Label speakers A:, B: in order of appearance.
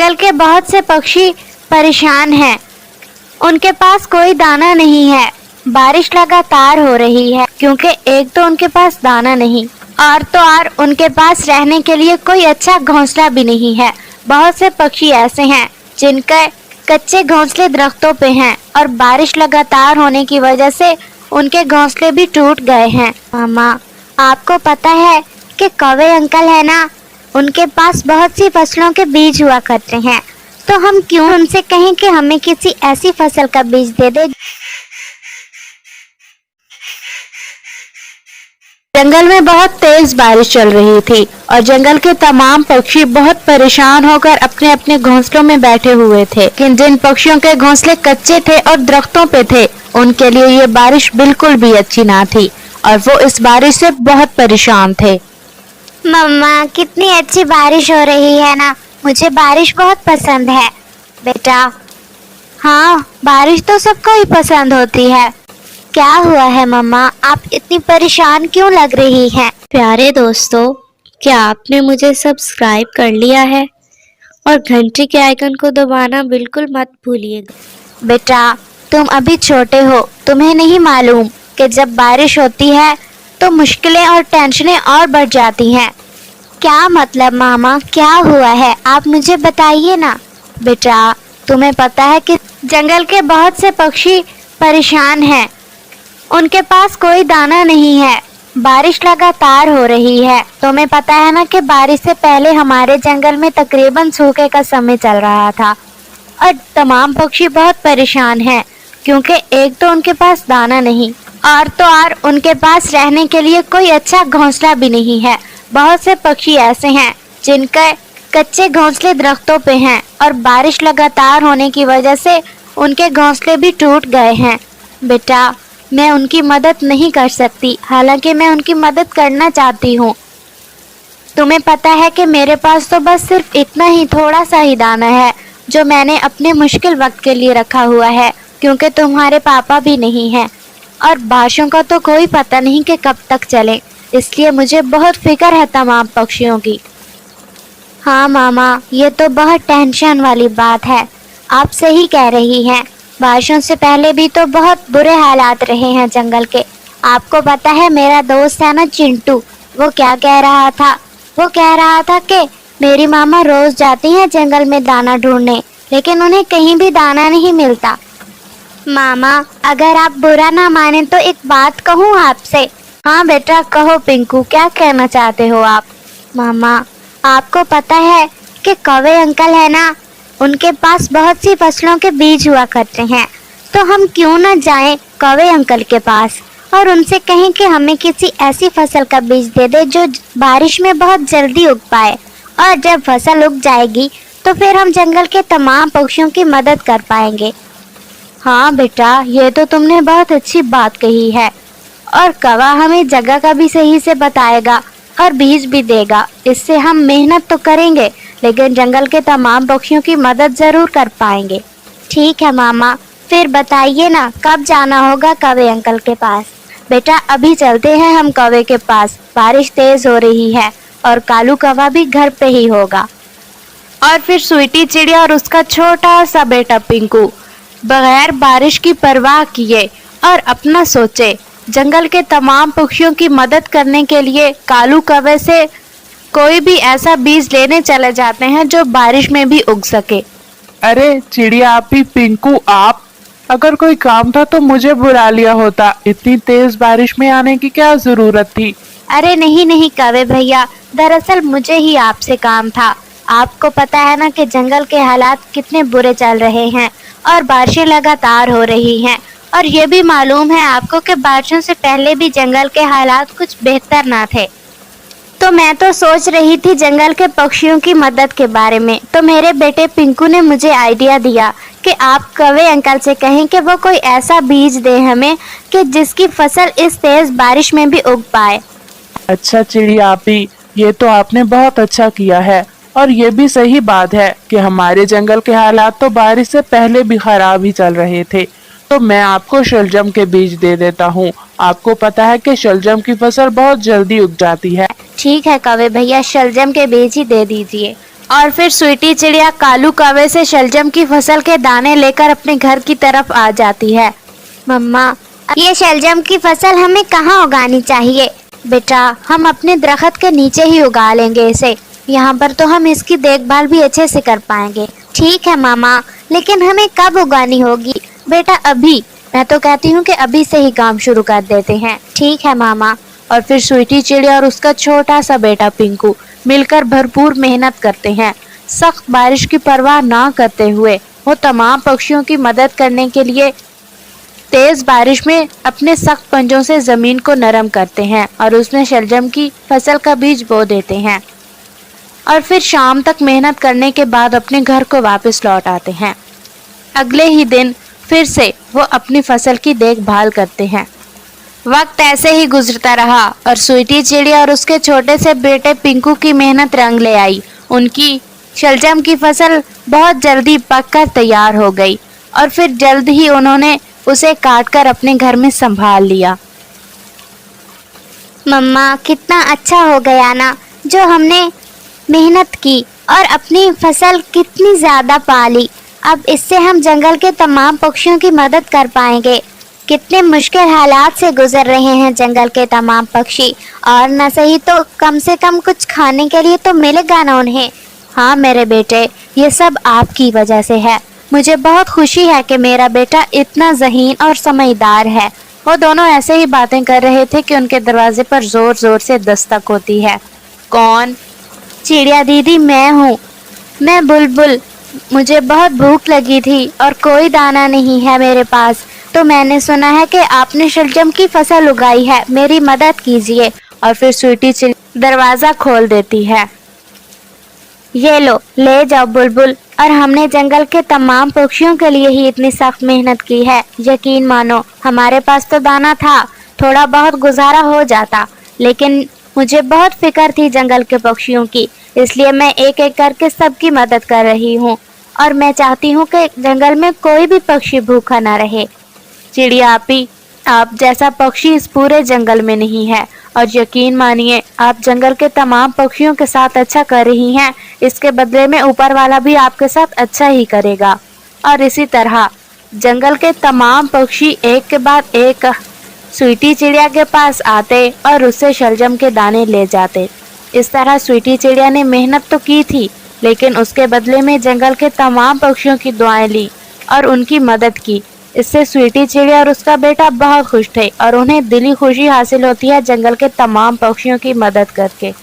A: जंगल के बहुत से पक्षी परेशान हैं। उनके पास कोई दाना नहीं है। बारिश लगातार हो रही है क्योंकि एक तो उनके पास दाना नहीं और तो और उनके पास रहने के लिए कोई अच्छा घोंसला भी नहीं है। बहुत से पक्षी ऐसे हैं जिनके कच्चे घोंसले दरख्तों पे हैं और बारिश लगातार होने की वजह से उनके घोंसले भी टूट गए हैं। मामा, आपको पता है कि कौवे अंकल है ना, उनके पास बहुत सी फसलों के बीज हुआ करते हैं, तो हम क्यों उनसे कहें कि हमें किसी ऐसी फसल का बीज दे दे। जंगल में बहुत तेज बारिश चल रही थी और जंगल के तमाम पक्षी बहुत परेशान होकर अपने अपने घोंसलों में बैठे हुए थे। लेकिन जिन पक्षियों के घोंसले कच्चे थे और दरख्तों पे थे, उनके लिए ये बारिश बिल्कुल भी अच्छी ना थी और वो इस बारिश से बहुत परेशान थे। मम्मा, कितनी अच्छी बारिश हो रही है ना, मुझे बारिश बहुत पसंद है। बेटा, हाँ, बारिश तो सबको ही पसंद होती है। क्या हुआ है मम्मा, आप इतनी परेशान क्यों लग रही हैं? प्यारे दोस्तों, क्या आपने मुझे सब्सक्राइब कर लिया है? और घंटी के आइकन को दबाना बिल्कुल मत भूलिएगा। बेटा, तुम अभी छोटे हो, तुम्हें नहीं मालूम कि जब बारिश होती है तो मुश्किलें और टेंशनें और बढ़ जाती हैं। क्या मतलब मामा, क्या हुआ है, आप मुझे बताइए ना। बेटा, तुम्हें पता है कि जंगल के बहुत से पक्षी परेशान हैं। उनके पास कोई दाना नहीं है। बारिश लगातार हो रही है। तुम्हें पता है ना कि बारिश से पहले हमारे जंगल में तकरीबन सूखे का समय चल रहा था और तमाम पक्षी बहुत परेशान हैं क्योंकि एक तो उनके पास दाना नहीं और तो और उनके पास रहने के लिए कोई अच्छा घोंसला भी नहीं है। बहुत से पक्षी ऐसे हैं जिनके कच्चे घोंसले दरख्तों पे हैं और बारिश लगातार होने की वजह से उनके घोंसले भी टूट गए हैं। बेटा, मैं उनकी मदद नहीं कर सकती, हालांकि मैं उनकी मदद करना चाहती हूँ। तुम्हें पता है कि मेरे पास तो बस सिर्फ इतना ही थोड़ा सा ही दाना है जो मैंने अपने मुश्किल वक्त के लिए रखा हुआ है, क्योंकि तुम्हारे पापा भी नहीं हैं और बारिशों का तो कोई पता नहीं कि कब तक चले, इसलिए मुझे बहुत फिक्र है तमाम पक्षियों की। हाँ मामा, ये तो बहुत टेंशन वाली बात है। आप सही कह रही हैं। बारिशों से पहले भी तो बहुत बुरे हालात रहे हैं जंगल के। आपको पता है, मेरा दोस्त है ना चिंटू, वो क्या कह रहा था? वो कह रहा था कि मेरी मामा रोज जाती हैं जंगल में दाना ढूंढने, लेकिन उन्हें कहीं भी दाना नहीं मिलता। मामा, अगर आप बुरा ना माने तो एक बात कहूँ आपसे। हाँ बेटा, कहो पिंकू, क्या कहना चाहते हो आप? मामा, आपको पता है कि कौवे अंकल है ना, उनके पास बहुत सी फसलों के बीज हुआ करते हैं, तो हम क्यों ना जाएं कौवे अंकल के पास और उनसे कहें कि हमें किसी ऐसी फसल का बीज दे दे जो बारिश में बहुत जल्दी उग पाए, और जब फसल उग जाएगी तो फिर हम जंगल के तमाम पक्षियों की मदद कर पाएंगे। हाँ बेटा, ये तो तुमने बहुत अच्छी बात कही है, और कौवा हमें जगह का भी सही से बताएगा और बीज भी देगा। इससे हम मेहनत तो करेंगे लेकिन जंगल के तमाम पक्षियों की मदद जरूर कर पाएंगे। ठीक है मामा, फिर बताइए ना कब जाना होगा कौवे अंकल के पास। बेटा, अभी चलते हैं हम कौवे के पास। बारिश तेज हो रही है और कालू कौवा भी घर पे ही होगा। और फिर स्वीटी चिड़िया और उसका छोटा सा बेटा पिंकू बगैर बारिश की परवाह किए और अपना सोचे जंगल के तमाम पक्षियों की मदद करने के लिए कालू कौवे से कोई भी ऐसा बीज लेने चले जाते हैं जो बारिश में भी उग सके।
B: अरे चिड़िया आपी, पिंकू आप, अगर कोई काम था तो मुझे बुला लिया होता। इतनी तेज बारिश में आने की क्या जरूरत थी?
A: अरे नहीं नहीं कौवे भैया, दरअसल मुझे ही आपसे काम था। आपको पता है ना कि जंगल के हालात कितने बुरे चल रहे हैं और बारिशें लगातार हो रही हैं, और ये भी मालूम है आपको कि बारिशों से पहले भी जंगल के हालात कुछ बेहतर ना थे। तो मैं तो सोच रही थी जंगल के पक्षियों की मदद के बारे में, तो मेरे बेटे पिंकू ने मुझे आइडिया दिया कि आप कौवे अंकल से कहें कि वो कोई ऐसा बीज दे हमें कि जिसकी फसल इस तेज बारिश में भी उग पाए।
B: अच्छा चिड़िया आपी, ये तो आपने बहुत अच्छा किया है, और ये भी सही बात है कि हमारे जंगल के हालात तो बारिश से पहले भी खराब ही चल रहे थे। तो मैं आपको शलजम के बीज दे देता हूँ। आपको पता है कि शलजम की फसल बहुत जल्दी उग जाती है।
A: ठीक है कौवे भैया, शलजम के बीज ही दे दीजिए। और फिर स्वीटी चिड़िया कालू कौवे से शलजम की फसल के दाने लेकर अपने घर की तरफ आ जाती है। मम्मा, ये शलजम की फसल हमें कहाँ उगानी चाहिए? बेटा, हम अपने दरख्त के नीचे ही उगा लेंगे इसे। यहाँ पर तो हम इसकी देखभाल भी अच्छे से कर पाएंगे। ठीक है मामा, लेकिन हमें कब उगानी होगी? बेटा अभी, मैं तो कहती हूँ कि अभी से ही काम शुरू कर देते हैं। ठीक है मामा। और फिर स्वीटी चिड़िया और उसका छोटा सा बेटा पिंकू मिलकर भरपूर मेहनत करते हैं। सख्त बारिश की परवाह ना करते हुए वो तमाम पक्षियों की मदद करने के लिए तेज बारिश में अपने सख्त पंजों से जमीन को नरम करते हैं और उसमें शलजम की फसल का बीज बो देते हैं। और फिर शाम तक मेहनत करने के बाद अपने घर को वापस लौट आते हैं। अगले ही दिन फिर से वो अपनी फसल की देखभाल करते हैं। वक्त ऐसे ही गुजरता रहा और स्वीटी चिड़िया और उसके छोटे से बेटे पिंकू की मेहनत रंग ले आई। उनकी शलजम की फसल बहुत जल्दी पककर तैयार हो गई और फिर जल्द ही उन्होंने उसे काटकर अपने घर में संभाल लिया। मम्मा, कितना अच्छा हो गया ना जो हमने मेहनत की और अपनी फसल कितनी ज्यादा पाली। अब इससे हम जंगल के तमाम पक्षियों की मदद कर पाएंगे। कितने मुश्किल हालात से गुजर रहे हैं जंगल के तमाम पक्षी, और न सही तो कम से कम कुछ खाने के लिए तो मिलेगा ना उन्हें। हाँ मेरे बेटे, ये सब आपकी वजह से है। मुझे बहुत खुशी है कि मेरा बेटा इतना ज़हीन और समझदार है। वो दोनों ऐसे ही बातें कर रहे थे कि उनके दरवाजे पर जोर जोर से दस्तक होती है। कौन? चिड़िया दीदी, मैं हूँ। मैं बुलबुल। मुझे बहुत भूख लगी थी और कोई दाना नहीं है मेरे पास, तो मैंने सुना है कि आपने शलजम की फसल उगाई है, मेरी मदद कीजिए। और फिर स्वीटी चिड़िया दरवाज़ा खोल देती है। ये लो, ले जाओ बुलबुल, और हमने जंगल के तमाम पक्षियों के लिए ही इतनी सख्त मेहनत की है। यकीन मानो, हमारे पास तो दाना था, थोड़ा बहुत गुजारा हो जाता, लेकिन मुझे बहुत फिक्र थी जंगल के पक्षियों की, इसलिए मैं एक एक करके सबकी मदद कर रही हूँ और मैं चाहती हूँ कि जंगल में कोई भी पक्षी भूखा ना रहे। चिड़िया आपी, आप जैसा पक्षी इस पूरे जंगल में नहीं है, और यकीन मानिए आप जंगल के तमाम पक्षियों के साथ अच्छा कर रही हैं, इसके बदले में ऊपर वाला भी आपके साथ अच्छा ही करेगा। और इसी तरह जंगल के तमाम पक्षी एक के बाद एक स्वीटी चिड़िया के पास आते और उससे शलजम के दाने ले जाते। इस तरह स्वीटी चिड़िया ने मेहनत तो की थी, लेकिन उसके बदले में जंगल के तमाम पक्षियों की दुआएं ली और उनकी मदद की। इससे स्वीटी चिड़िया और उसका बेटा बहुत खुश थे और उन्हें दिली खुशी हासिल होती है जंगल के तमाम पक्षियों की मदद करके।